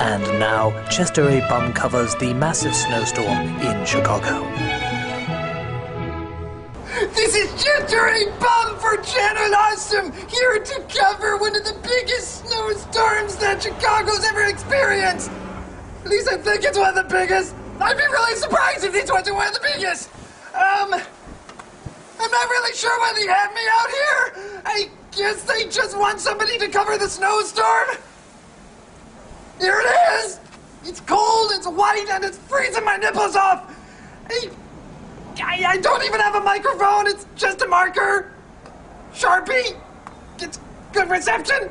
And now, Chester A. Bum covers the massive snowstorm in Chicago. This is Chester A. Bum for Channel Awesome, here to cover one of the biggest snowstorms that Chicago's ever experienced. At least I think it's one of the biggest. I'd be really surprised if this wasn't one of the biggest. I'm not really sure why they have me out here. I guess they just want somebody to cover the snowstorm. Here it is. It's cold, it's white, and it's freezing my nipples off. I don't even have a microphone. It's just a marker. Sharpie. It's good reception.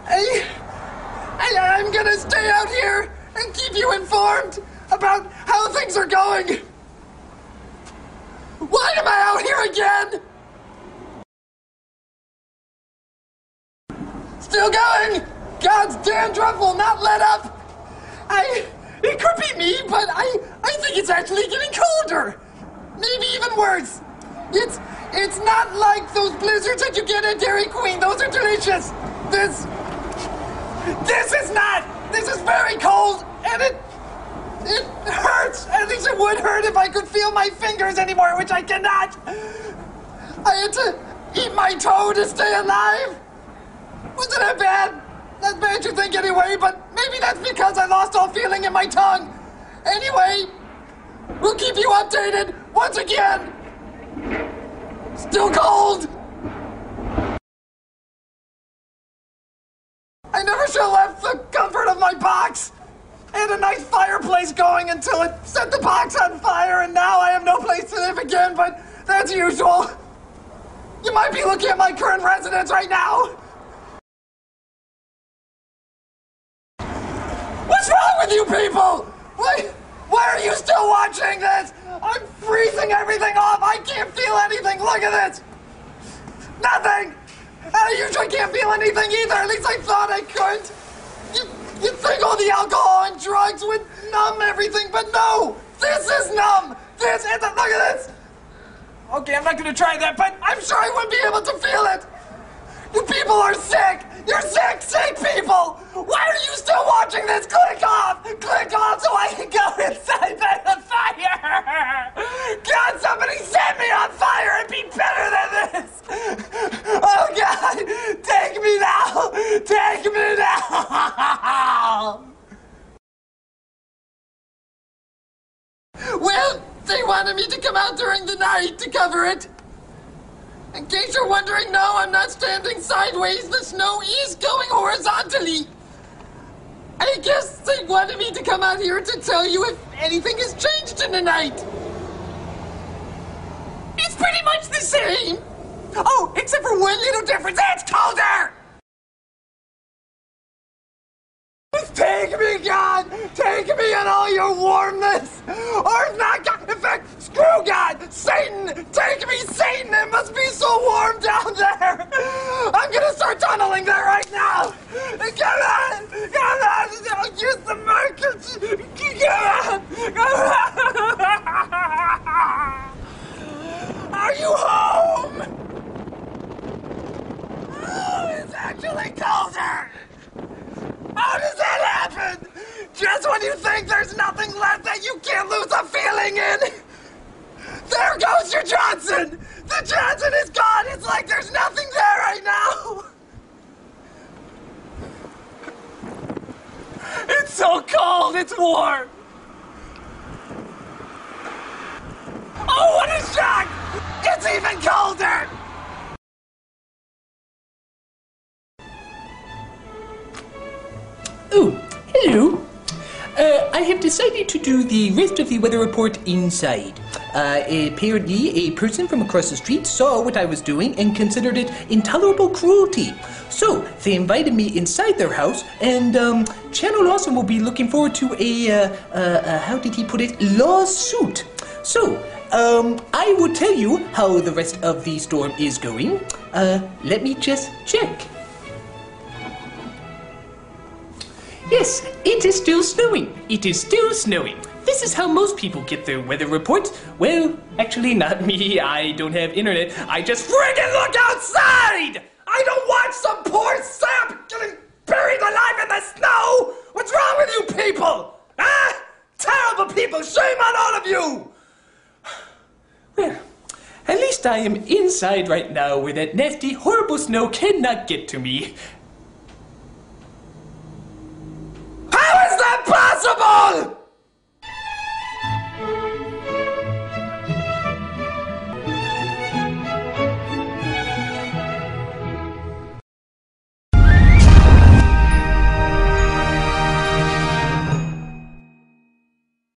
I'm gonna stay out here and keep you informed about how things are going. Why am I out here again? Still going. God's dandruff will not let up. It could be me, but I think it's actually getting colder. Maybe even worse. It's not like those blizzards that you get at Dairy Queen. Those are delicious. This is not. This is very cold, and it hurts. At least it would hurt if I could feel my fingers anymore, which I cannot. I had to eat my toe to stay alive. Wasn't that bad? Not bad, you think, anyway, but maybe that's because I lost all feeling in my tongue. Anyway, we'll keep you updated once again. Still cold. I never should have left the comfort of my box. I had a nice fireplace going until it set the box on fire, and now I have no place to live again, but that's usual. You might be looking at my current residence right now. What's wrong with you people? Why are you still watching this? I'm freezing everything off. I can't feel anything. Look at this. Nothing. I usually can't feel anything either. At least I thought I could. You'd think all the alcohol and drugs would numb everything, but no. This is numb. Look at this. Okay, I'm not going to try that, but I'm sure I wouldn't be able to feel it. You people are sick. You're sick people! Why are you still watching this? Click off so I can go inside the fire! God, somebody set me on fire! It'd be better than this! Oh God, take me now! Take me now! Well, they wanted me to come out during the night to cover it. In case you're wondering, no, I'm not standing sideways. The snow is going horizontally. I guess they wanted me to come out here to tell you if anything has changed in the night. It's pretty much the same. Oh, except for one little difference. It's colder! Take me, God! Take me in all your warmness! Or if not God, in fact, screw God! Satan! Take me, Satan! It must be so warm down there! I'm gonna start tunneling there right now! Come on! Come on! I'll use the markers! Come on! Are you home? Oh, it's actually colder! How does that happen? Just when you think there's nothing left that you can't lose a feeling in. There goes your Johnson. The Johnson is gone. It's like there's nothing there right now. It's so cold. It's warm. Oh, what a shock. It's even colder. Oh, hello. I have decided to do the rest of the weather report inside. Apparently, a person from across the street saw what I was doing and considered it intolerable cruelty. So, they invited me inside their house, and Channel Awesome will be looking forward to a, how did he put it, lawsuit. So, I will tell you how the rest of the storm is going. Let me just check. Yes, it is still snowing. It is still snowing. This is how most people get their weather reports. Well, actually not me. I don't have internet. I just friggin' look outside! I don't watch some poor sap getting buried alive in the snow! What's wrong with you people! Ah! Terrible people! Shame on all of you! Well, at least I am inside right now where that nasty, horrible snow cannot get to me.